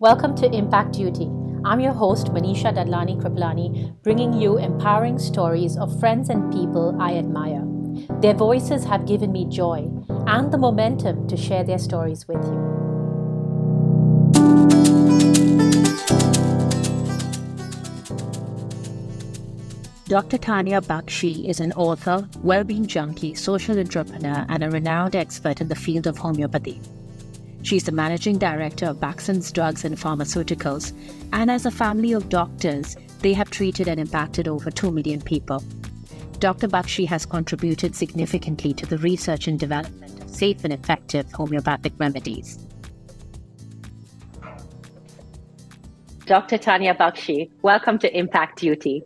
Welcome to Impact Duty. I'm your host, Manisha Dadlani Kripalani, bringing you empowering stories of friends and people I admire. Their voices have given me joy and the momentum to share their stories with you. Dr. Taniyaa Bakshhi is an author, well-being junkie, social entrepreneur, and a renowned expert in the field of homeopathy. She's the managing director of Baksons Drugs and Pharmaceuticals, and as a family of doctors, they have treated and impacted over 2 million people. Dr. Bakshhi has contributed significantly to the research and development of safe and effective homeopathic remedies. Dr. Taniyaa Bakshhi, welcome to Impact Duty.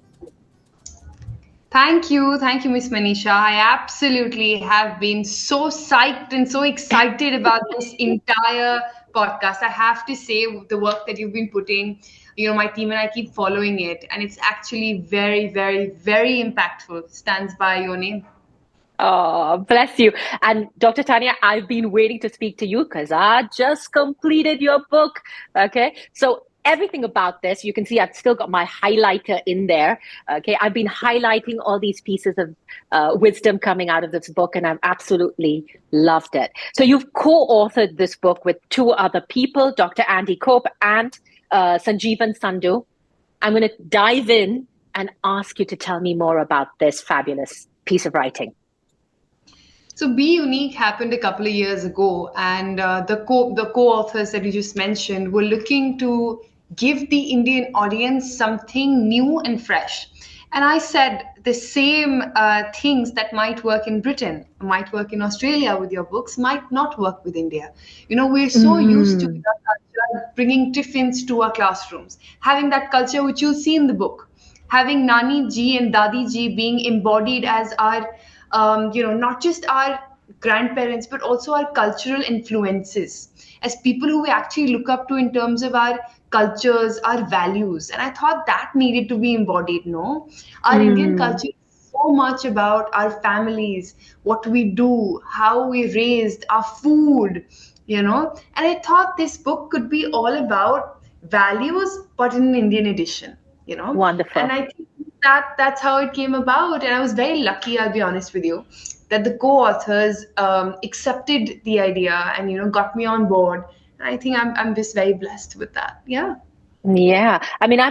Thank you, Miss Manisha. I absolutely have been so psyched and so excited about this entire podcast. I have to say, the work that you've been putting, my team and I keep following it, and it's actually very, very, very impactful. Stands by your name. Oh, bless you. And Dr. Taniyaa, I've been waiting to speak to you because I just completed your book. Okay. So everything about this, you can see I've still got my highlighter in there. Okay. I've been highlighting all these pieces of wisdom coming out of this book, and I've absolutely loved it. So you've co-authored this book with 2 other people, Dr. Andy Cope and Sanjeevan Sandhu. I'm going to dive in and ask you to tell me more about this fabulous piece of writing. So Be Unique happened a couple of years ago, and the co-authors that you just mentioned were looking to give the Indian audience something new and fresh. And I said the same things that might work in Britain, might work in Australia with your books, might not work with India. We're so used to our culture, bringing tiffins to our classrooms, having that culture which you'll see in the book, having Nani ji and Dadi ji being embodied as our not just our grandparents, but also our cultural influences as people who we actually look up to in terms of our cultures, our values. And I thought that needed to be embodied, no? Our Indian culture is so much about our families, what we do, how we raised, our food, And I thought this book could be all about values, but in an Indian edition, Wonderful. And I think that's how it came about. And I was very lucky, I'll be honest with you, that the co-authors accepted the idea and got me on board. And I think I'm just very blessed with that. Yeah. Yeah, I mean, I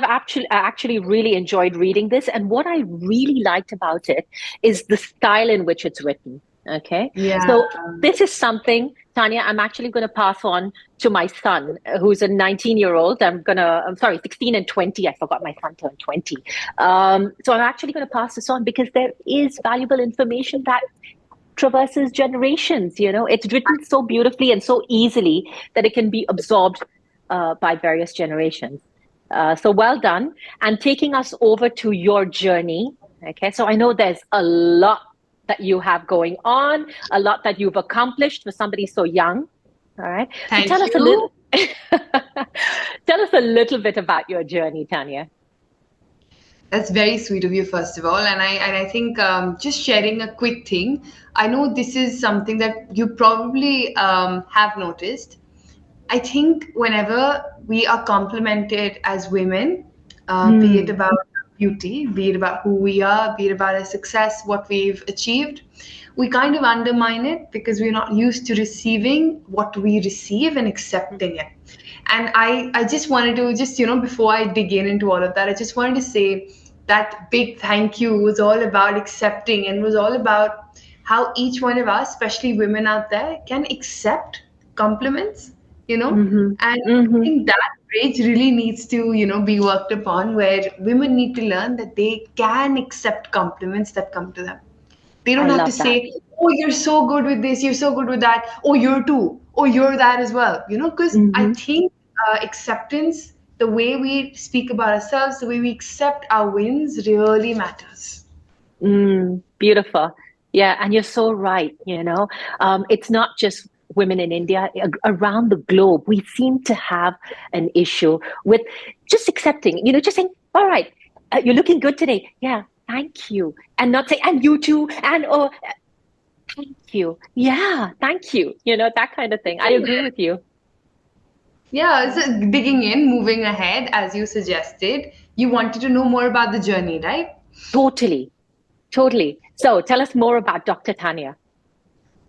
actually really enjoyed reading this, and what I really liked about it is the style in which it's written. Okay, Yeah. so this is something, Taniyaa, I'm actually going to pass on to my son, who's a 19-year-old. I'm sorry, 16 and 20. I forgot my son turned 20. So I'm actually going to pass this on because there is valuable information that traverses generations. It's written so beautifully and so easily that it can be absorbed by various generations. So well done. And taking us over to your journey. Okay, so I know there's a lot that you have going on, a lot that you've accomplished for somebody so young. All right. Thank so tell you. Tell us a little bit about your journey, Taniyaa. That's very sweet of you, first of all. And I think just sharing a quick thing. I know this is something that you probably have noticed. I think whenever we are complimented as women, be it about beauty, be it about who we are, be it about our success, what we've achieved, we kind of undermine it because we're not used to receiving what we receive and accepting it. And I just wanted to before I dig into all of that, I just wanted to say that big thank you was all about accepting and was all about how each one of us, especially women out there, can accept compliments. And I think that bridge really needs to, be worked upon, where women need to learn that they can accept compliments that come to them. They don't have to say, oh, you're so good with this, you're so good with that, oh, you're too, oh, you're that as well, because I think acceptance, the way we speak about ourselves, the way we accept our wins really matters. Beautiful. Yeah, and you're so right. It's not just women in India, around the globe, we seem to have an issue with just accepting, just saying, all right, you're looking good today. Yeah, thank you. And not say, and you too, and oh, thank you. Yeah, thank you. That kind of thing. I agree with you. Yeah, so digging in, moving ahead, as you suggested, you wanted to know more about the journey, right? Totally, totally. So tell us more about Dr. Taniyaa.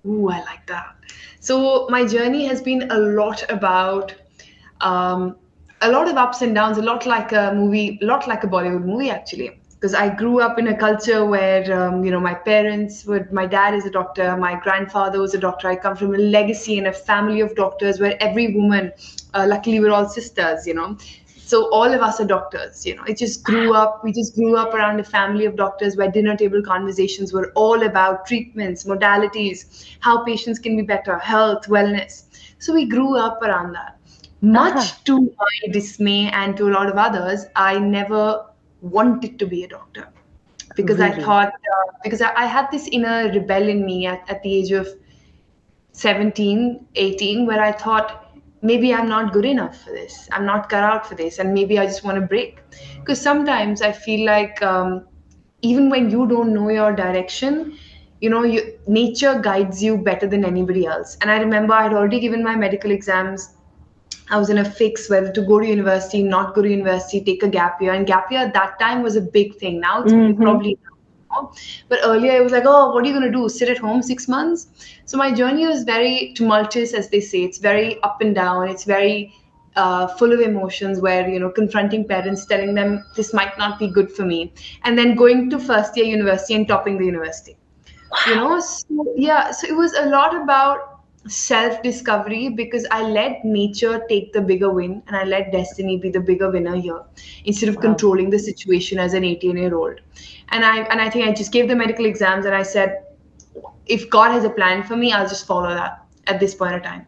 Ooh, I like that. So my journey has been um, a lot of ups and downs, a lot like a movie, a lot like a Bollywood movie actually. Because I grew up in a culture where my parents would, my dad is a doctor, my grandfather was a doctor. I come from a legacy and a family of doctors where every woman, luckily we're all sisters, so all of us are doctors. It just grew up, we just grew up around a family of doctors where dinner table conversations were all about treatments, modalities, how patients can be better, health, wellness. So we grew up around that. Ah, Much to my dismay and to a lot of others, I never wanted to be a doctor because I really? thought, because I had this inner rebel in me at the age of 17, 18, where I thought maybe I'm not good enough for this. I'm not cut out for this. And maybe I just want to break. Because sometimes I feel like even when you don't know your direction, nature guides you better than anybody else. And I remember I'd already given my medical exams. I was in a fix whether to go to university, not go to university, take a gap year. And gap year at that time was a big thing. Now it's Mm-hmm. probably not. But earlier it was like, oh, what are you going to do? Sit at home 6 months? So my journey was very tumultuous, as they say. It's very up and down. It's very full of emotions where, confronting parents, telling them this might not be good for me. And then going to first year university and topping the university. Wow. So yeah, so it was a lot about self discovery because I let nature take the bigger win and I let destiny be the bigger winner here instead of Wow. controlling the situation as an 18-year-old. And I think I just gave the medical exams and I said, if God has a plan for me, I'll just follow that at this point of time.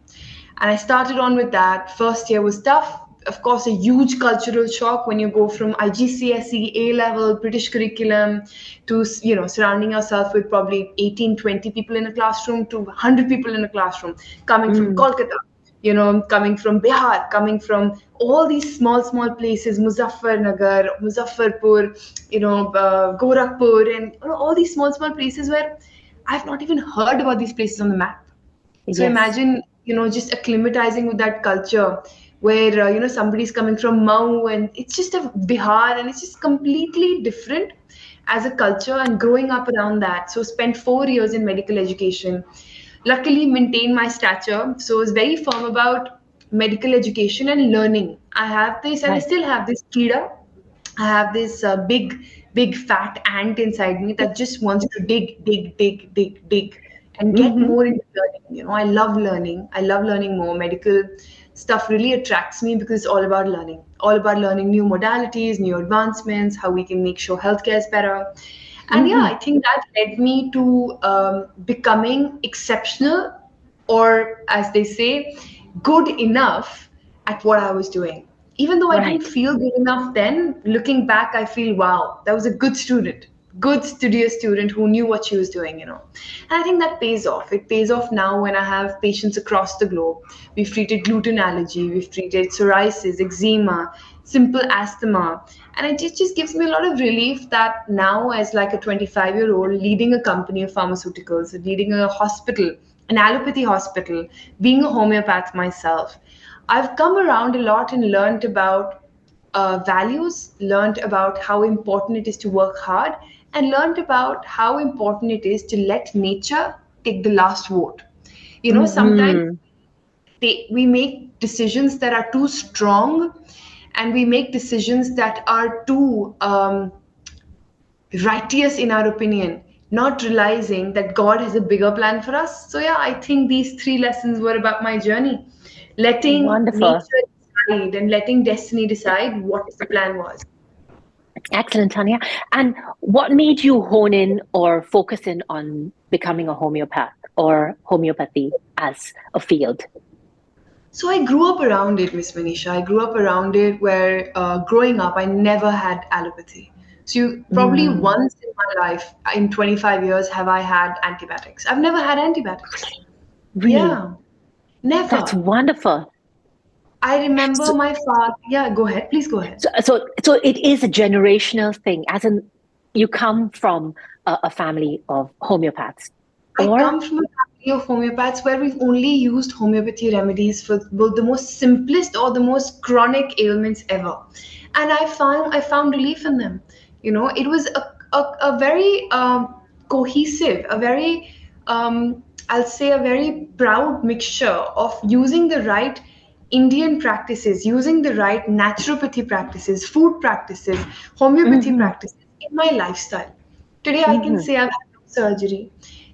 And I started on with that. First year was tough. Of course, a huge cultural shock when you go from IGCSE, A level, British curriculum to, surrounding yourself with probably 18, 20 people in a classroom to 100 people in a classroom, coming from Mm. Kolkata, coming from Bihar, coming from all these small, small places, Muzaffarnagar, Muzaffarpur, Gorakhpur, and all these small, small places where I've not even heard about these places on the map. So Yes. imagine, just acclimatizing with that culture where, somebody's coming from Mau and it's just a Bihar and it's just completely different as a culture and growing up around that. So spent 4 years in medical education. Luckily maintained my stature. So I was very firm about medical education and learning. I have this and I Right. still have this kida. I have this big fat ant inside me that just wants to dig, dig, dig, dig, dig, and get Mm-hmm. more into learning. I love learning. I love learning more. Medical stuff really attracts me because it's all about learning new modalities, new advancements, how we can make sure healthcare is better. And yeah, Mm-hmm. I think that led me to becoming exceptional, or as they say, good enough at what I was doing. Even though I didn't Right. feel good enough then, looking back, I feel, wow, that was a good studious student who knew what she was doing. And I think that pays off. It pays off now when I have patients across the globe. We've treated gluten allergy, we've treated psoriasis, eczema, simple asthma. And it just gives me a lot of relief that now, as like a 25-year-old leading a company of pharmaceuticals, leading a hospital, an allopathy hospital, being a homeopath myself, I've come around a lot and learned about values, learned about how important it is to work hard, and learned about how important it is to let nature take the last vote. Sometimes Mm-hmm. we make decisions that are too strong and we make decisions that are too righteous in our opinion, not realizing that God has a bigger plan for us. So, yeah, I think these three lessons were about my journey, letting Wonderful. nature decide and letting destiny decide what the plan was. Excellent, Tanya. And what made you hone in or focus in on becoming a homeopath or homeopathy as a field? So I grew up around it, Miss Manisha. I grew up around it where growing up, I never had allopathy. So probably Mm, once in my life, in 25 years, have I had antibiotics. I've never had antibiotics. really? Yeah, That's never. wonderful. I remember So, my father. Yeah, go ahead. Please go ahead. so it is a generational thing, as in you come from a family of homeopaths, I or come from a of homeopaths where we've only used homeopathy remedies for both the most simplest or the most chronic ailments ever, and I found relief in them. It was a very cohesive, a very I'll say a very proud mixture of using the right Indian practices, using the right naturopathy practices, food practices, homeopathy Mm-hmm. practices in my lifestyle. Today, I can Mm-hmm. say I've had no surgery.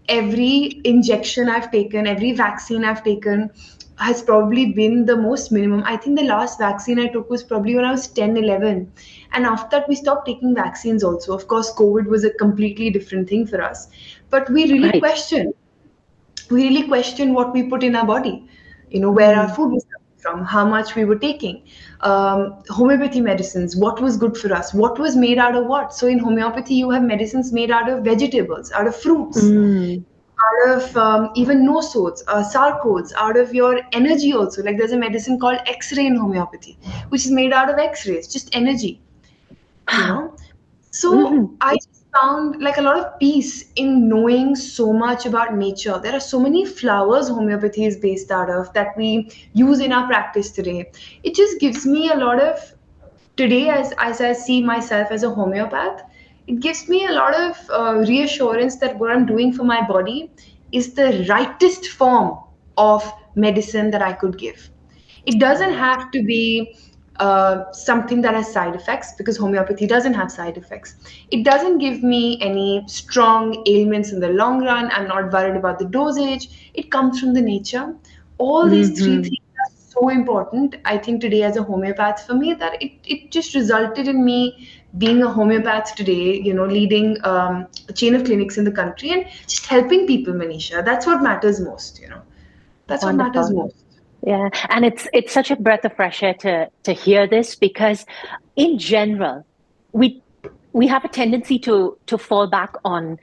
Every injection I've taken, every vaccine I've taken has probably been the most minimum. I think the last vaccine I took was probably when I was 10, 11. And after that, we stopped taking vaccines also. Of course, COVID was a completely different thing for us. But Right. we really question what we put in our body, where our Mm. food was coming from, how much we were taking, homeopathy medicines, what was good for us, what was made out of what. So in homeopathy, you have medicines made out of vegetables, out of fruits, Mm. out of even no sods, sarcodes, out of your energy also. Like there's a medicine called X-ray in homeopathy, which is made out of X-rays, just energy you Wow. know so Mm-hmm. I just found like a lot of peace in knowing so much about nature. There are so many flowers homeopathy is based out of that we use in our practice today. It just gives me a lot of today, as I see myself as a homeopath, it gives me a lot of reassurance that what I'm doing for my body is the rightest form of medicine that I could give. It doesn't Right. have to be something that has side effects, because homeopathy doesn't have side effects. It doesn't give me any strong ailments in the long run. I'm not worried about the dosage. It comes from the nature. All these three Mm-hmm. things are so important, I think, today as a homeopath for me, that it just resulted in me being a homeopath today, leading a chain of clinics in the country and just helping people, Manisha. That's what matters most. That's what matters Wonderful. most. Yeah, and it's such a breath of fresh air to hear this because, in general, we we have a tendency to fall back on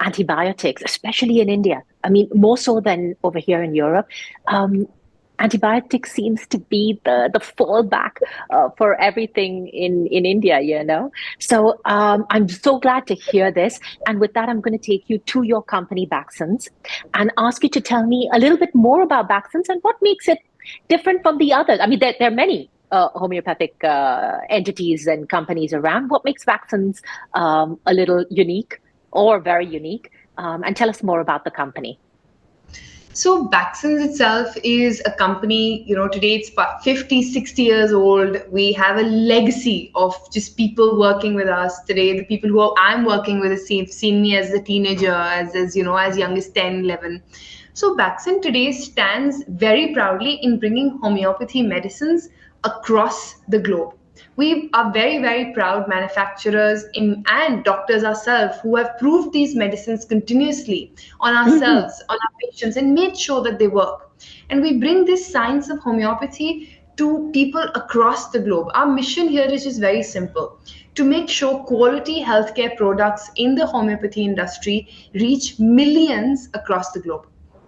antibiotics, especially in India. I mean, more so than over here in Europe. Um, Antibiotics seems to be the fallback for everything in India. So I'm so glad to hear this. And with that, I'm going to take you to your company, Baksons, and ask you to tell me a little bit more about Baksons and what makes it different from the others. I mean, there are many homeopathic entities and companies around. What makes Baksons a little unique or very unique? And tell us more about the company. So Baksons itself is a company, today it's about 50, 60 years old. We have a legacy of just people working with us today. The people who I'm working with have seen me as a teenager, as young as 10, 11. So Bakson today stands very proudly in bringing homeopathy medicines across the globe. We are very, very proud manufacturers and doctors ourselves who have proved these medicines continuously on Mm-hmm. ourselves, on our patients, and made sure that they work. And we bring this science of homeopathy to people across the globe. Our mission here is just very simple: to make sure quality healthcare products in the homeopathy industry reach millions across the globe.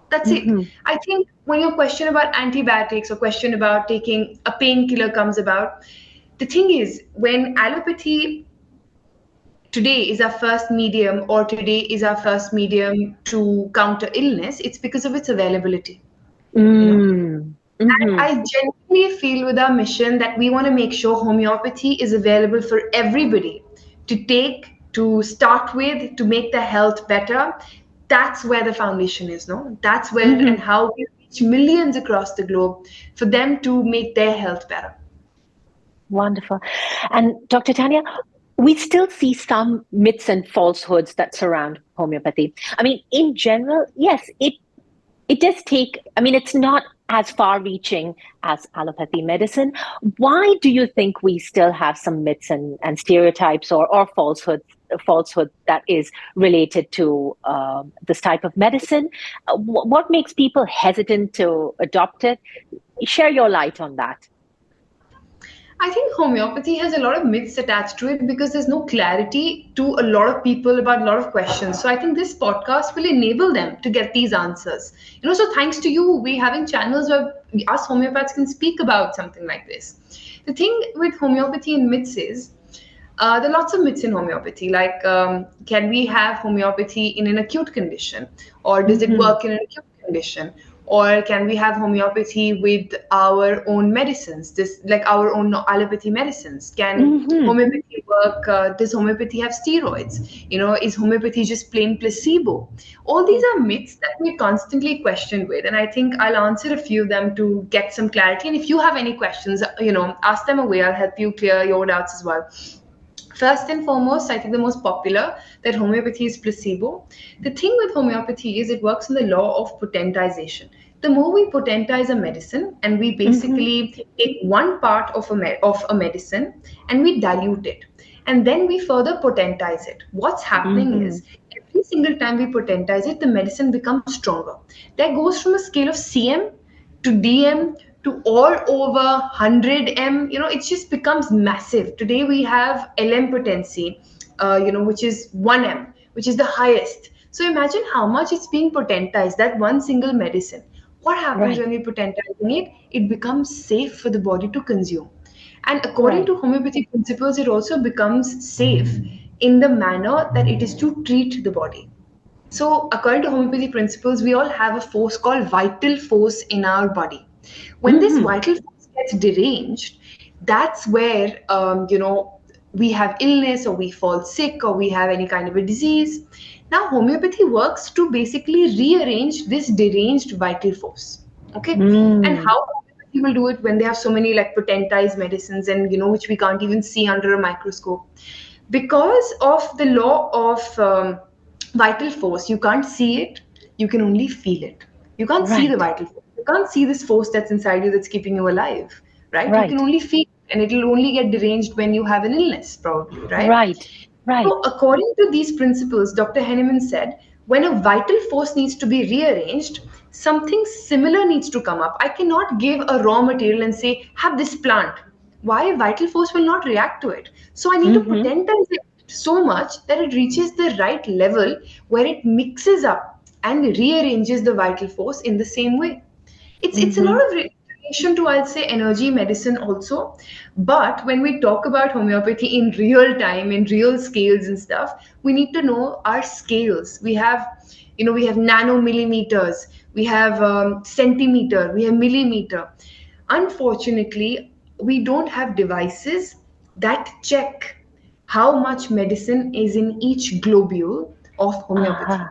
That's it. Mm-hmm. I think when your question about antibiotics or question about taking a painkiller comes about, the thing is, when allopathy today is our first medium, or today is our first medium to counter illness, it's because of its availability. You know, Mm. Mm-hmm. I genuinely feel with our mission that we want to make sure homeopathy is available for everybody to take, to start with, to make their health better. That's where the foundation is, no? That's where and Mm-hmm. how we reach millions across the globe for them to make their health better. Wonderful. And Dr. Taniyaa, we still see some myths and falsehoods that surround homeopathy. I mean, in general, yes, it does take, I mean, it's not as far reaching as allopathy medicine. Why do you think we still have some myths and stereotypes or falsehood that is related to this type of medicine? What makes people hesitant to adopt it? Share your light on that. I think homeopathy has a lot of myths attached to it because there's no clarity to a lot of people about a lot of questions. So I think this podcast will enable them to get these answers. So thanks to you, we having channels where us homeopaths can speak about something like this. The thing with homeopathy and myths is There are lots of myths in homeopathy, like can we have homeopathy in an acute condition, or does it Mm-hmm. work in an acute condition, or can we have homeopathy with our own medicines, this like our own allopathy medicines? Can Mm-hmm. homeopathy work? Does homeopathy have steroids? Is homeopathy just plain placebo? All these are myths that we're constantly questioned with, and I think I'll answer a few of them to get some clarity. And if you have any questions, ask them away. I'll help you clear your doubts as well. First and foremost, I think the most popular, that homeopathy is placebo. The thing with homeopathy is it works on the law of potentization. The more we potentize a medicine, and we Mm-hmm. basically take one part of a medicine and we dilute it, and then we further potentize it. What's happening Mm-hmm. is every single time we potentize it, the medicine becomes stronger. That goes from a scale of cm to DM to all over 100 M. It just becomes massive. Today we have LM potency, which is 1 M, which is the highest. So imagine how much it's being potentized, that one single medicine. What happens Right. when we're potentizing it? It becomes safe for the body to consume. And according Right. to homeopathic principles, it also becomes safe in the manner that it is to treat the body. So, according to homeopathy principles, we all have a force called vital force in our body. When this Mm-hmm. vital force gets deranged, that's where we have illness, or we fall sick, or we have any kind of a disease. Now, homeopathy works to basically rearrange this deranged vital force. Okay, and Mm. how homeopathy will do it when they have so many like potentized medicines, and which we can't even see under a microscope, because of the law of vital force. You can't see it, you can only feel it. You can't see the Right. vital force, you can't see this force that's inside you that's keeping you alive, right? You can Right. only feel it, and it'll only get deranged when you have an illness, probably, right? Right. Right. So, according to these principles, Dr. Henneman said, when a vital force needs to be rearranged, something similar needs to come up. I cannot give a raw material and say, have this plant. Why? Vital force will not react to it. So, I need to Mm-hmm. potentialize it so much that it reaches the right level where it mixes up and rearranges the vital force in the same way. It's a lot Mm-hmm. of relation to, I'd say, energy medicine also. But when we talk about homeopathy in real time, in real scales and stuff, we need to know our scales. We have nanomillimeters, we have centimeter, we have millimeter. Unfortunately, we don't have devices that check how much medicine is in each globule of homeopathy. Uh-huh.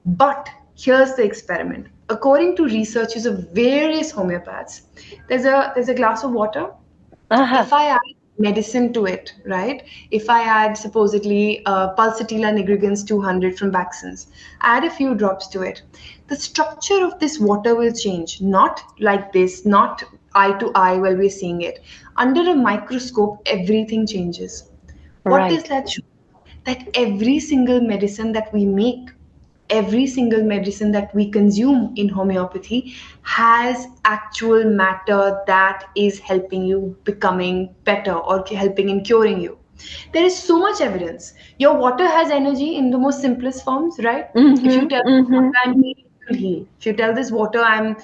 But here's the experiment. According to researchers of various homeopaths, there's a glass of water. Uh-huh. If I add medicine to it, right? If I add supposedly pulsatilla nigricans 200 from Baksons, add a few drops to it, the structure of this water will change. Not like this, not eye to eye while we're seeing it. Under a microscope, everything changes. What does Right. that show? That every single medicine that we make, every single medicine that we consume in homeopathy has actual matter that is helping you becoming better or helping in curing you. There is so much evidence. Your water has energy in the most simplest forms, right? If you Mm-hmm. tell this Mm-hmm. water I'm healing, it will heal. If you tell this water I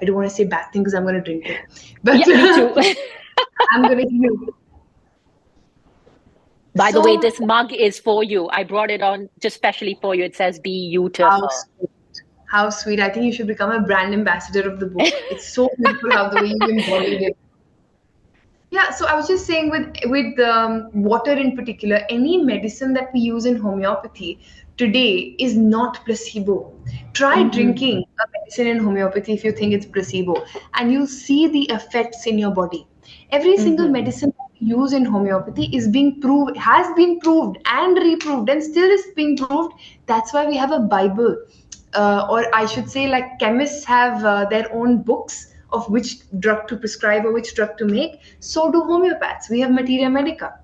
don't want to say bad thing because I'm going to drink it, but Yeah, me too. I'm going to heal. By the way, So this mug is for you. I brought it on just specially for you. It says "Be how beautiful." sweet. How sweet. I think you should become a brand ambassador of the book. It's so beautiful how the way you embodied it. Yeah, so I was just saying with water in particular, any medicine that we use in homeopathy today is not placebo. Try Mm-hmm. drinking a medicine in homeopathy if you think it's placebo, and you'll see the effects in your body. Every single Mm-hmm. medicine that we use in homeopathy is being proved, has been proved and reproved, and still is being proved. That's why we have a Bible, or I should say, like chemists have their own books of which drug to prescribe or which drug to make. So do homeopaths. We have Materia Medica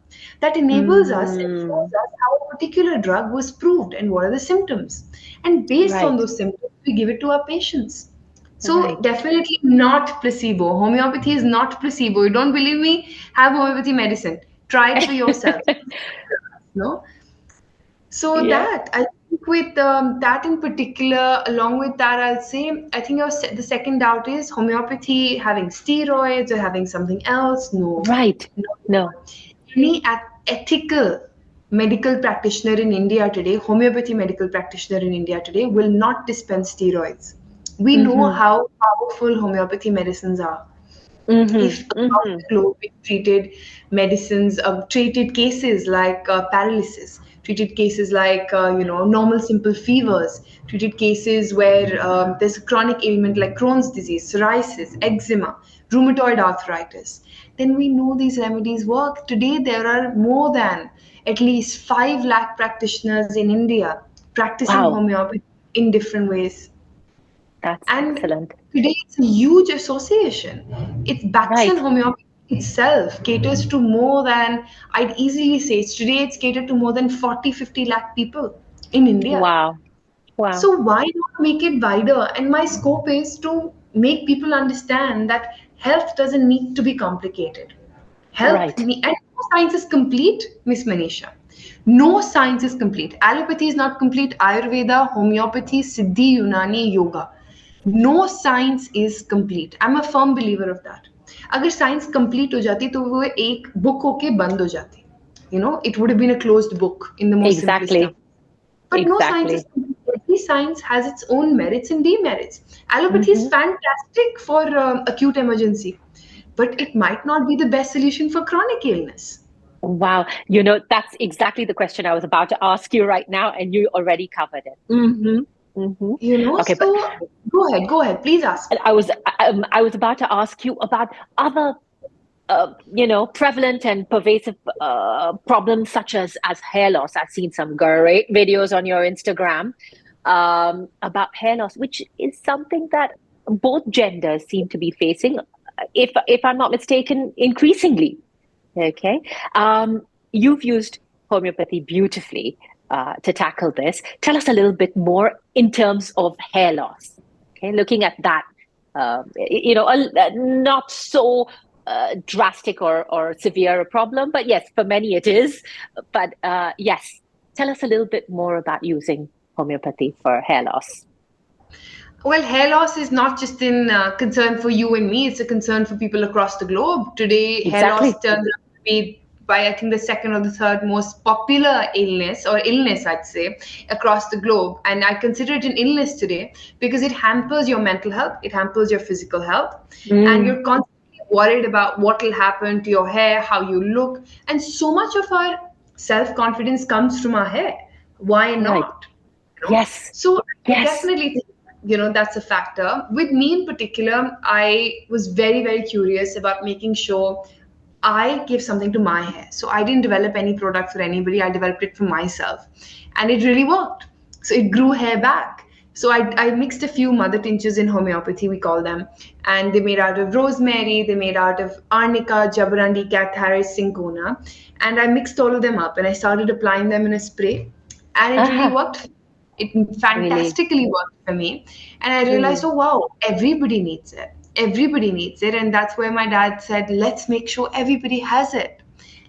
that enables us and shows Mm. us how a particular drug was proved and what are the symptoms. And based on Right. those symptoms, we give it to our patients. So Right. definitely not placebo. Homeopathy is not placebo. You don't believe me? Have homeopathy medicine. Try it for yourself. No. So Yeah. that I think with that in particular, along with that, I'll say I think the second doubt is homeopathy having steroids or having something else. No, Right. no. No. ethical medical practitioner in India today, homeopathy medical practitioner in India today, will not dispense steroids. We know how powerful homeopathy medicines are. If across the globe we treated medicines, treated cases like paralysis, treated cases like normal simple fevers, treated cases where there's a chronic ailment like Crohn's disease, psoriasis, eczema, rheumatoid arthritis, then we know these remedies work. Today there are more than at least 5 lakh practitioners in India practicing Wow, homeopathy in different ways. that's And excellent. today it's a huge association. It's Bakson Right. Homeopathy itself caters to more than, I'd easily say, today it's catered to more than 40, 50 lakh people in India. Wow. Wow. So why not make it wider? And my scope is to make people understand that health doesn't need to be complicated. Right. And no science is complete, Miss Manisha. No science is complete. Allopathy is not complete. Ayurveda, homeopathy, Siddhi, Unani, yoga. No science is complete. I'm a firm believer of that. अगर science complete हो जाती तो वो एक book होके बंद हो जाती. It would have been a closed book in the most simplest term. Exactly. But no science is Exactly. complete. Every science has its own merits and demerits. Allopathy is fantastic for acute emergency, but it might not be the best solution for chronic illness. Wow. That's exactly the question I was about to ask you right now, and you already covered it. Okay, but So go ahead, please ask. I was about to ask you about other prevalent and pervasive problems such as hair loss. I've seen some great videos on your Instagram about hair loss, which is something that both genders seem to be facing, if I'm not mistaken, increasingly. Okay. You've used homeopathy beautifully to tackle this. Tell us a little bit more in terms of hair loss. Okay, looking at that, not so drastic or severe a problem, but yes, for many it is. But yes, tell us a little bit more about using homeopathy for hair loss. Well, hair loss is not just in concern for you and me, it's a concern for people across the globe. Today, hair Exactly. loss turns out to be by, I think, the second or the third most popular illness, I'd say, across the globe. And I consider it an illness today because it hampers your mental health, it hampers your physical health, and you're constantly worried about what will happen to your hair, how you look. And so much of our self-confidence comes from our hair. Why Right. not? Yes. So I Yes. definitely think, that's a factor. With me in particular, I was very, very curious about making sure I give something to my hair. So I didn't develop any product for anybody. I developed it for myself. And it really worked. So it grew hair back. So I mixed a few mother tinctures in homeopathy, we call them. And they made out of rosemary, they made out of arnica, jabarandi, catharis, cinchona. And I mixed all of them up and I started applying them in a spray. And it really worked. It fantastically worked for me. And I realized, oh wow, everybody needs it. Everybody needs it. And that's where my dad said, let's make sure everybody has it.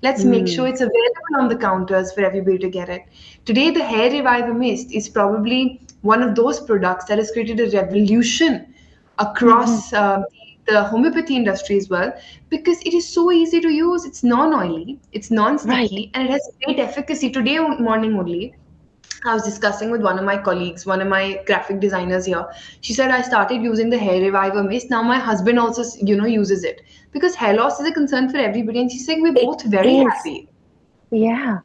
Let's make sure it's available on the counters for everybody to get it. Today, the Hair Reviver Mist is probably one of those products that has created a revolution across the homeopathy industry as well, because it is so easy to use. It's non-oily, it's non-sticky, and it has great efficacy. Today morning only, I was discussing with one of my colleagues, one of my graphic designers here. She said, I started using the Hair Reviver Mist. Now my husband also, uses it because hair loss is a concern for everybody. And she's saying we're both very happy. Yeah.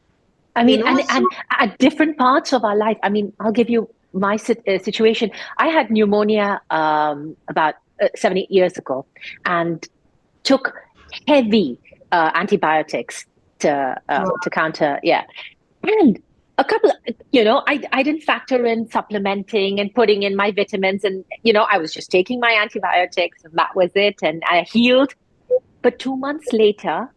I mean, and So at different parts of our life. I mean, I'll give you my situation. I had pneumonia about 7, 8 years ago and took heavy antibiotics to counter. Yeah. And a couple, I didn't factor in supplementing and putting in my vitamins. And, I was just taking my antibiotics and that was it. And I healed. But 2 months later,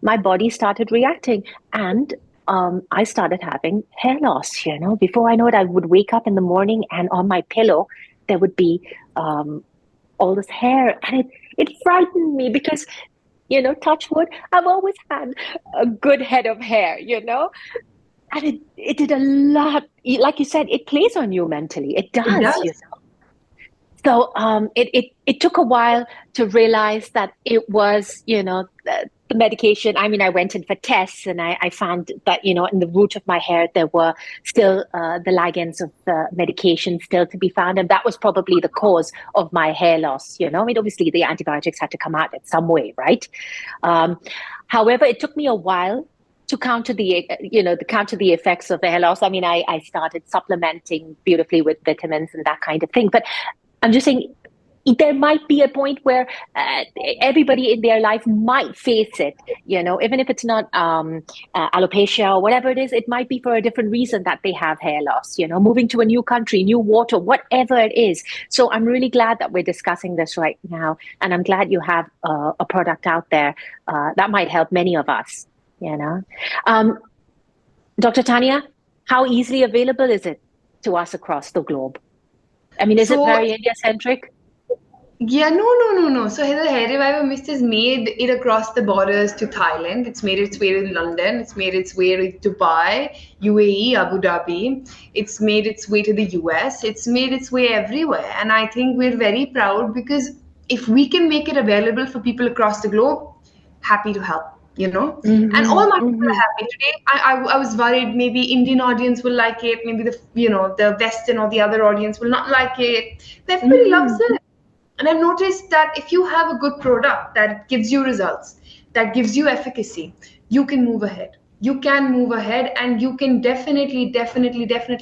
my body started reacting and I started having hair loss. Before I know it, I would wake up in the morning and on my pillow, there would be all this hair. And it frightened me because, touch wood, I've always had a good head of hair, and it did a lot. Like you said, it plays on you mentally. It does, it does. So it took a while to realize that it was, the medication, I mean, I went in for tests and I found that, in the root of my hair, there were still the ligands of the medication still to be found. And that was probably the cause of my hair loss. I mean, obviously the antibiotics had to come out in some way, right? However, it took me a while to counter the effects of hair loss. I mean, I started supplementing beautifully with vitamins and that kind of thing. But I'm just saying, there might be a point where everybody in their life might face it, even if it's not alopecia or whatever it is, it might be for a different reason that they have hair loss, moving to a new country, new water, whatever it is. So I'm really glad that we're discussing this right now. And I'm glad you have a product out there that might help many of us, Dr. Taniyaa, how easily available is it to us across the globe? I mean, is it very India-centric? Yeah, no. So the Hair Reviver Mist has made it across the borders to Thailand. It's made its way to London. It's made its way to Dubai, UAE, Abu Dhabi. It's made its way to the US. It's made its way everywhere. And I think we're very proud because if we can make it available for people across the globe, happy to help. And all my people are happy today. I was worried maybe Indian audience will like it, maybe the Western or the other audience will not like it. Everybody loves it. And I've noticed that if you have a good product that gives you results, that gives you efficacy, you can move ahead. You can move ahead and you can definitely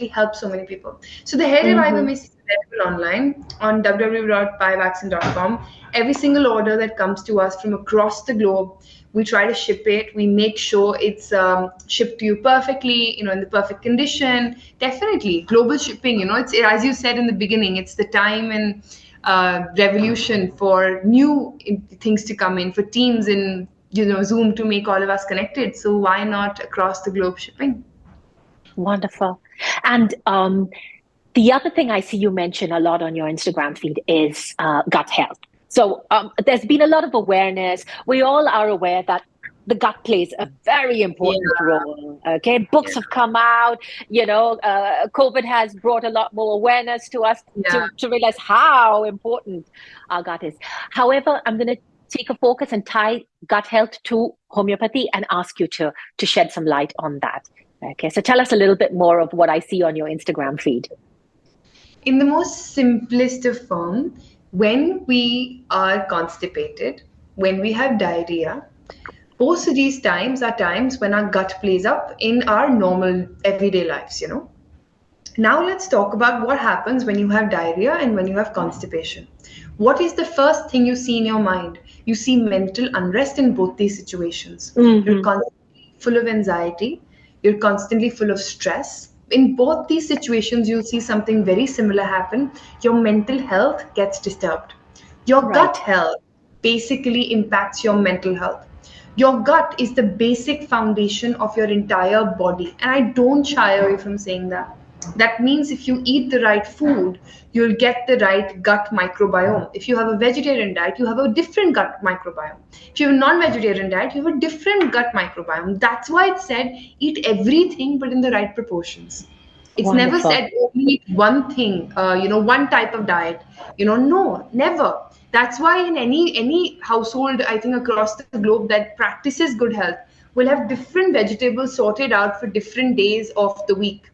help so many people. So the Hair Reviver Mist is available online on www.buybakson.com. Every single order that comes to us from across the globe, we try to ship it. We make sure it's shipped to you perfectly, in the perfect condition. Definitely global shipping, it's, as you said in the beginning, it's the time and revolution for new things to come in, for Teams and Zoom to make all of us connected. So why not across the globe shipping? Wonderful. And the other thing I see you mention a lot on your Instagram feed is gut health. So there's been a lot of awareness. We all are aware that the gut plays a very important role. Okay, books have come out. COVID has brought a lot more awareness to us to realize how important our gut is. However, I'm going to take a focus and tie gut health to homeopathy and ask you to shed some light on that. Okay, so tell us a little bit more of what I see on your Instagram feed. In the most simplest of form, when we are constipated, when we have diarrhea, most of these times are times when our gut plays up in our normal everyday lives, Now let's talk about what happens when you have diarrhea and when you have constipation. What is the first thing you see in your mind? You see mental unrest in both these situations. You're constantly full of anxiety. You're constantly full of stress. In both these situations, you'll see something very similar happen. Your mental health gets disturbed. Your gut health basically impacts your mental health. Your gut is the basic foundation of your entire body. And I don't shy away from saying that. That means if you eat the right food, you'll get the right gut microbiome. If you have a vegetarian diet, you have a different gut microbiome. If you have a non-vegetarian diet, you have a different gut microbiome. That's why it's said, eat everything, but in the right proportions. It's never said only eat one thing, one type of diet. No, never. That's why in any household, I think across the globe that practices good health will have different vegetables sorted out for different days of the week.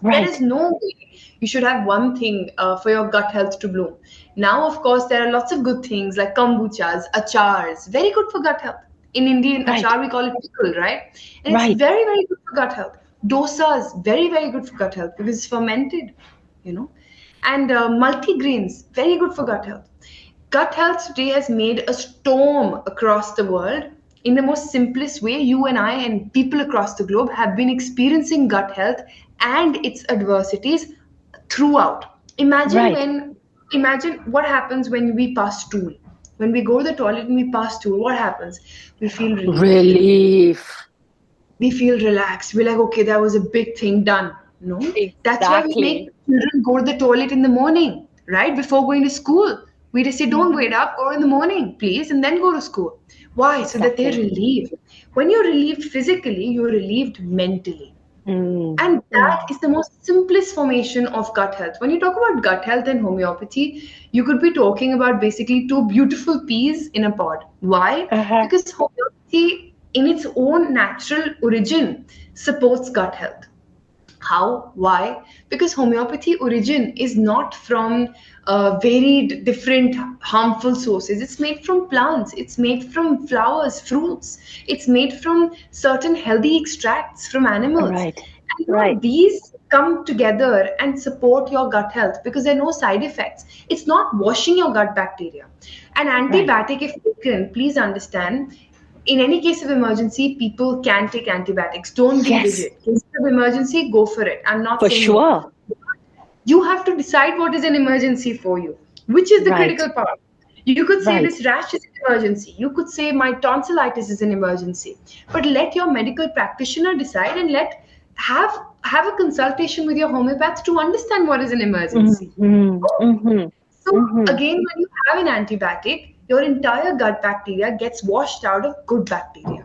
There is no way you should have one thing for your gut health to bloom. Now, of course, there are lots of good things like kombuchas, achars, very good for gut health. In Indian achar, we call it pickle, right? And it's very, very good for gut health. Dosas, very, very good for gut health because it's fermented, And multigrains, very good for gut health. Gut health today has made a storm across the world. In the most simplest way, you and I and people across the globe have been experiencing gut health and its adversities throughout. Imagine what happens when we pass stool. When we go to the toilet and we pass stool, what happens? We feel relief. We feel relaxed. We're like, okay, that was a big thing done. No, that's why we make children go to the toilet in the morning, right? Before going to school. We just say, don't wait up, go in the morning, please, and then go to school. Why? So that they're relieved. When you're relieved physically, you're relieved mentally. And that is the most simplest formation of gut health. When you talk about gut health and homeopathy, you could be talking about basically two beautiful peas in a pod. Why? Because homeopathy homeopathy in its own natural origin supports gut health. How? Why? Because homeopathy origin is not from varied different harmful sources. It's made from plants. It's made from flowers, fruits. It's made from certain healthy extracts from animals. Right. And Right. these come together and support your gut health because there are no side effects. It's not washing your gut bacteria. An antibiotic, if taken, please understand, in any case of emergency, people can take antibiotics. Don't be Yes, rigid. Case of emergency, go for it. I'm not for saying no. sure. You have to decide what is an emergency for you, which is the Right. critical part. You could say Right. this rash is an emergency. You could say my tonsillitis is an emergency. But let your medical practitioner decide and let have a consultation with your homeopath to understand what is an emergency. Mm-hmm. Mm-hmm. So Mm-hmm. again, when you have an antibiotic, your entire gut bacteria gets washed out of good bacteria.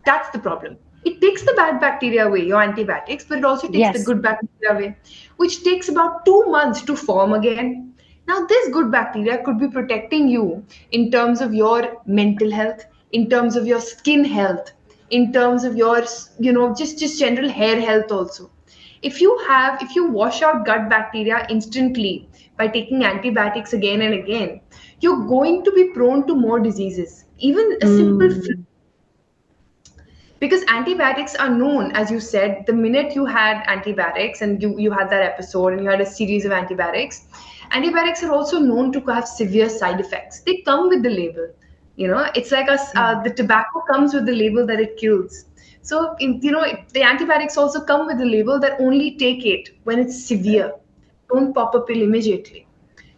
That's the problem. It takes the bad bacteria away, your antibiotics, but it also takes the Yes. good bacteria away, which takes about 2 months to form again. Now, this good bacteria could be protecting you in terms of your mental health, in terms of your skin health, in terms of your, just general hair health also. If you wash out gut bacteria instantly by taking antibiotics again and again, you're going to be prone to more diseases. Even a simple flu, Mm. because antibiotics are known, as you said, the minute you had antibiotics and you had that episode and you had a series of antibiotics are also known to have severe side effects. They come with the label. It's like Mm. the tobacco comes with the label that it kills. So the antibiotics also come with the label that only take it when it's severe. Don't pop a pill immediately,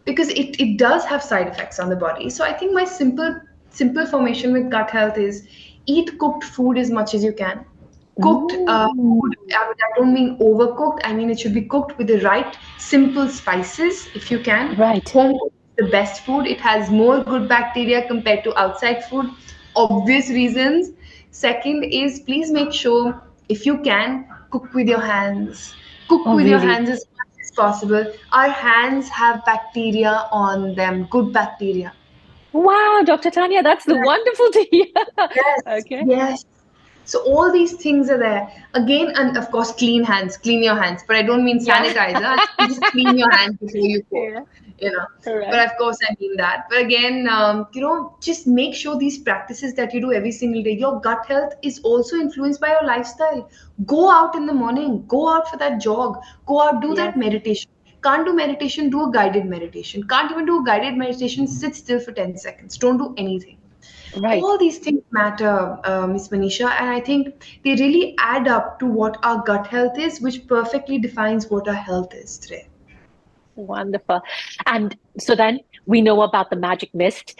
because it does have side effects on the body. So I think my simple formation with gut health is eat cooked food as much as you can. Cooked Mm. food, I don't mean overcooked. I mean it should be cooked with the right simple spices if you can. Right. Home cooked is the best food. It has more good bacteria compared to outside food. Obvious reasons. Second is, please make sure, if you can, cook with your hands. Cook Oh, with your really? hands as much as possible. Our hands have bacteria on them, good bacteria. Wow, Dr. Tanya, that's wonderful to hear. Yes, Okay. yes. So all these things are there. Again, and of course, clean hands, clean your hands. But I don't mean Yeah. sanitizer. Just clean your hands before you Yeah. cook. You know. But Right. of course, I mean that. But again, just make sure these practices that you do every single day. Your gut health is also influenced by your lifestyle. Go out in the morning. Go out for that jog. Go out, do Yes. that meditation. Can't do meditation, do a guided meditation. Can't even do a guided meditation, sit still for 10 seconds. Don't do anything. Right. All these things matter, Miss Manisha, and I think they really add up to what our gut health is, which perfectly defines what our health is today. Wonderful. And so then we know about the magic mist,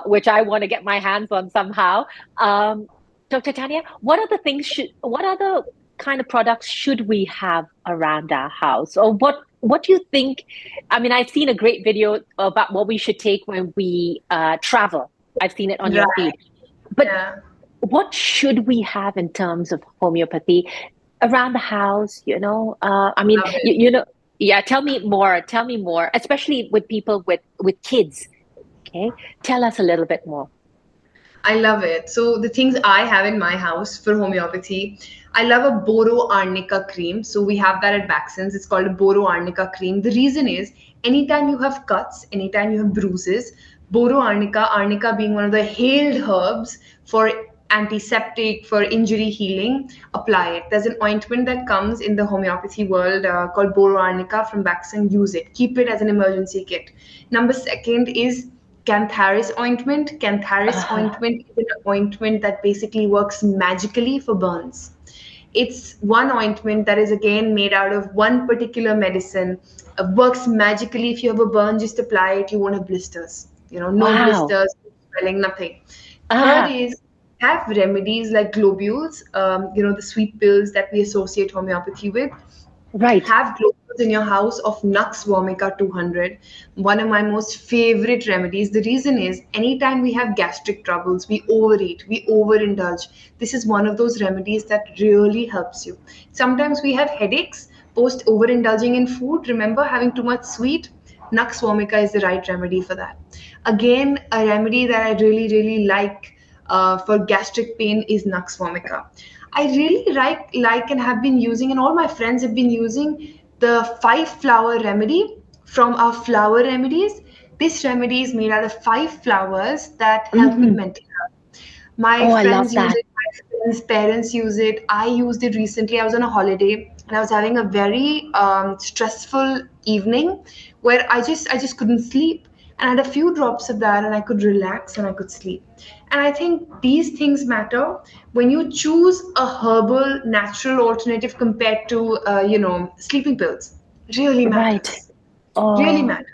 which I want to get my hands on somehow. Um, Dr. Tanya, what other kind of products should we have around our house? Or what do you think? I mean, I've seen a great video about what we should take when we travel. I've seen it on your feed. Right. But Yeah. what should we have in terms of homeopathy around the house? I mean, Love it. yeah, tell me more. Tell me more, especially with people with kids. Okay, tell us a little bit more. I love it. So the things I have in my house for homeopathy, I love a Boro Arnica cream. So we have that at Baksons. It's called a Boro Arnica cream. The reason is, anytime you have cuts, anytime you have bruises, Boro Arnica being one of the hailed herbs for antiseptic, for injury healing, apply it. There's an ointment that comes in the homeopathy world called Boro Arnica from Bakson. Use it. Keep it as an emergency kit. Number second is Cantharis ointment. Cantharis Uh, ointment is an ointment that basically works magically for burns. It's one ointment that is again made out of one particular medicine. Works magically. If you have a burn, just apply it. You won't have blisters. No wow. blisters, no swelling, nothing. Third Ah, is, have remedies like globules. The sweet pills that we associate homeopathy with. right. Have globules in your house of Nux vomica 200, one of my most favorite remedies. The reason is, anytime we have gastric troubles, we overeat, we overindulge. This is one of those remedies that really helps you. Sometimes we have headaches post overindulging in food. Remember, having too much sweet? Nux vomica is the right remedy for that. Again, a remedy that I really, really like. for gastric pain is Nux vomica. I really like and have been using, and all my friends have been using the 5-flower remedy from our flower remedies. This remedy is made out of 5 flowers that help with Mm-hmm. mental health. My Oh, I love friends use that. it, my friends' parents use it. I used it recently. I was on a holiday and I was having a very stressful evening where I just couldn't sleep. And I had a few drops of that and I could relax and I could sleep. And I think these things matter when you choose a herbal, natural alternative compared to, sleeping pills. Really Right. matters. Really Oh, matters.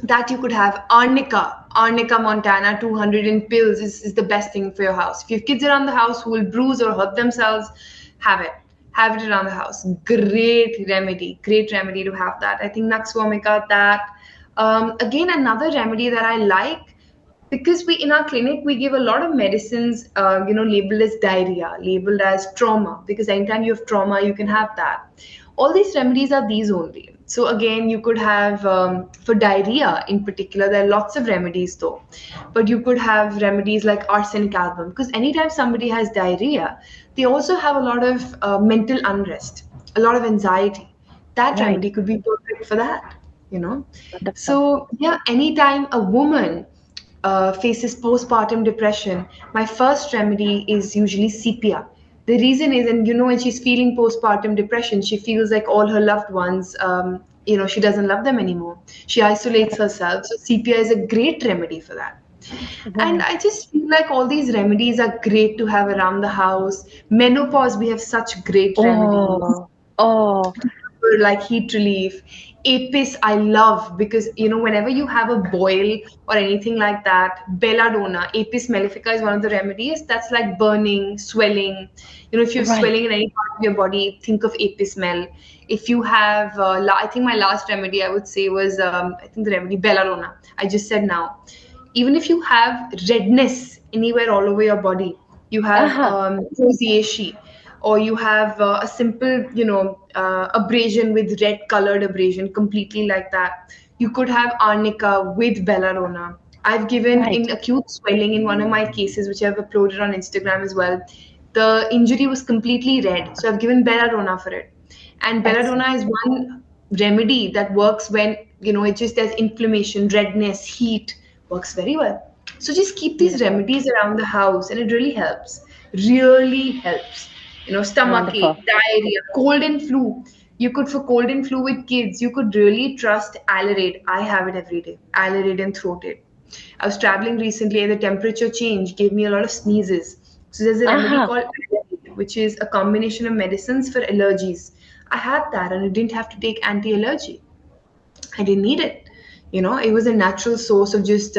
That you could have arnica montana 200 in pills is the best thing for your house. If you have kids around the house who will bruise or hurt themselves, have it around the house. Great remedy to have that. I think Nux vomica, that again another remedy that I like, because we in our clinic we give a lot of medicines, labeled as diarrhea, labeled as trauma, because anytime you have trauma you can have that. All these remedies are these only. So again, you could have, for diarrhea in particular, there are lots of remedies though, but you could have remedies like arsenic album, because anytime somebody has diarrhea, they also have a lot of mental unrest, a lot of anxiety. That right. remedy could be perfect for that, you know. Wonderful. So yeah, anytime a woman faces postpartum depression, my first remedy is usually sepia. The reason is, and when she's feeling postpartum depression, she feels like all her loved ones, she doesn't love them anymore. She isolates herself. So sepia is a great remedy for that. And Right. I just feel like all these remedies are great to have around the house. Menopause, we have such great remedies Oh, oh, for like heat relief. Apis, I love, because whenever you have a boil or anything like that, belladonna, Apis mellifica is one of the remedies. That's like burning, swelling. If you have right. swelling in any part of your body, think of Apis mel. If you have, I think my last remedy I would say was, I think the remedy belladonna. I just said now. Even if you have redness anywhere all over your body, you have Uh-huh. rosacea, or you have a simple, abrasion with red colored abrasion, completely like that. You could have arnica with belladonna. I've given Right. in acute swelling in one of my cases, which I've uploaded on Instagram as well. The injury was completely red, so I've given belladonna for it. And Excellent. belladonna is one remedy that works when it just has inflammation, redness, heat, works very well. So just keep these Beautiful. remedies around the house and it really helps. Really helps. Stomach Wonderful. ache, diarrhea, cold and flu. You could, for cold and flu with kids, you could really trust Allerade. I have it every day. Allerade and throat aid. I was traveling recently and the temperature change gave me a lot of sneezes. So there's a remedy Uh-huh. called Allerade, which is a combination of medicines for allergies. I had that and I didn't have to take anti-allergy. I didn't need it. It was a natural source of just,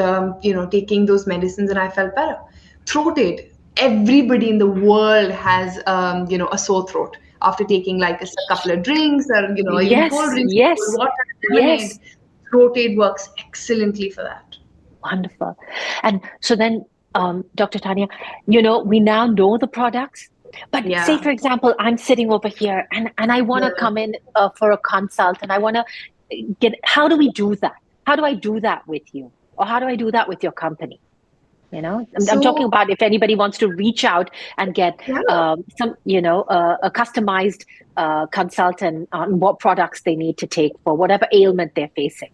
taking those medicines and I felt better. Throat aid. Everybody in the world has, a sore throat after taking like a couple of drinks, or, even cold Yes, drinks, cold yes, water, lemonade. yes. Throat aid works excellently for that. Wonderful. And so then, Dr. Tanya, we now know the products, but say, Yeah. for example, I'm sitting over here and I want to Yeah. come in for a consult and I want to how do we do that? How do I do that with you? Or how do I do that with your company? I'm talking So, about if anybody wants to reach out and get yeah. a customized consultant on what products they need to take for whatever ailment they're facing.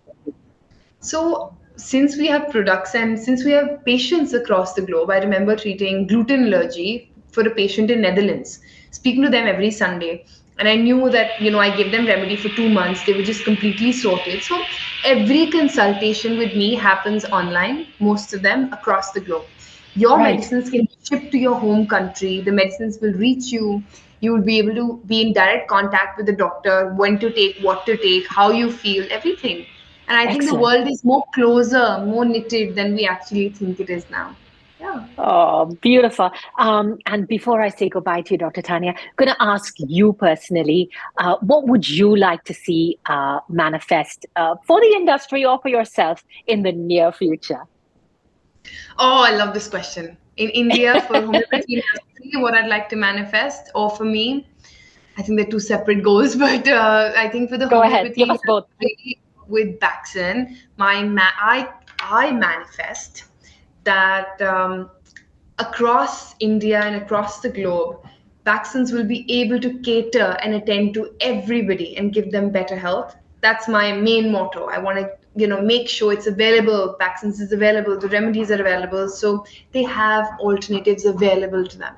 So, since we have products and since we have patients across the globe, I remember treating gluten allergy for a patient in Netherlands, speaking to them every Sunday. And I knew that, I gave them remedy for 2 months. They were just completely sorted. So every consultation with me happens online, most of them across the globe. Your Right. medicines can be shipped to your home country. The medicines will reach you. You will be able to be in direct contact with the doctor, when to take, what to take, how you feel, everything. And I think the Excellent. world is more closer, more knitted than we actually think it is now. Yeah. Oh, beautiful. And before I say goodbye to you, Dr. Tanya, I'm going to ask you personally, what would you like to see manifest for the industry or for yourself in the near future? Oh, I love this question. In India, for homeopathy industry, what I'd like to manifest, or for me, I think they're two separate goals, but I think for the Go ahead. homeopathy Give us both. industry with Bakson, I manifest that across India and across the globe, Baksons will be able to cater and attend to everybody and give them better health. That's my main motto. I want to, make sure it's available. Baksons is available. The remedies are available, so they have alternatives available to them.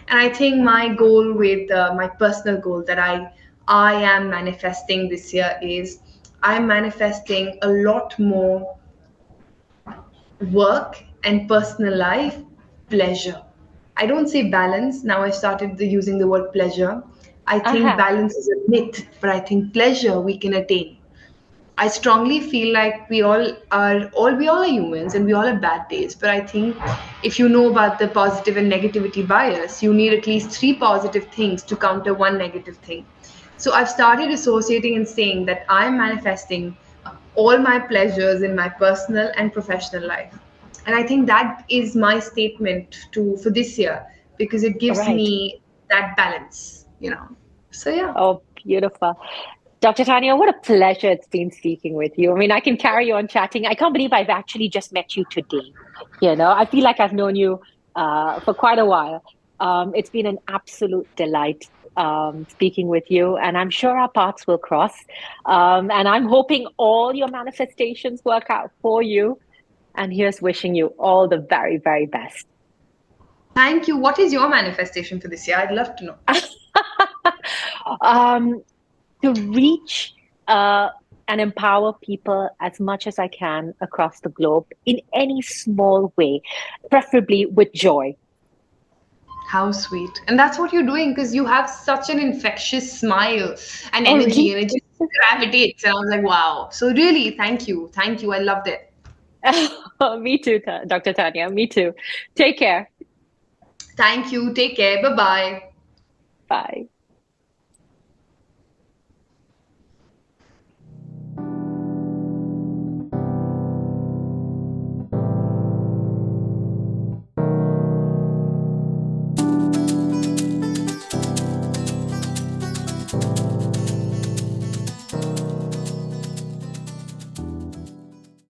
And I think my goal with my personal goal that I am manifesting this year is I'm manifesting a lot more work and personal life pleasure. I don't say balance. Now I started using the word pleasure. I think Uh-huh. balance is a myth, but I think pleasure we can attain. I strongly feel like we all are humans and we all have bad days. But I think if you know about the positive and negativity bias, you need at least three positive things to counter one negative thing. So I've started associating and saying that I'm manifesting all my pleasures in my personal and professional life. And I think that is my statement to for this year because it gives Right. me that balance. So yeah. Oh, beautiful. Dr. Taniyaa, what a pleasure it's been speaking with you. I mean, I can carry on chatting. I can't believe I've actually just met you today. I feel like I've known you for quite a while. It's been an absolute delight speaking with you, and I'm sure our paths will cross. And I'm hoping all your manifestations work out for you. And here's wishing you all the very, very best. Thank you. What is your manifestation for this year? I'd love to know. um, to reach and empower people as much as I can across the globe in any small way, preferably with joy. How sweet. And that's what you're doing because you have such an infectious smile and Oh, energy really? and it just gravitates. And I was like, wow. So really, thank you. Thank you. I loved it. Me too, Dr. Taniyaa. Me too. Take care. Thank you. Take care. Bye bye. Bye.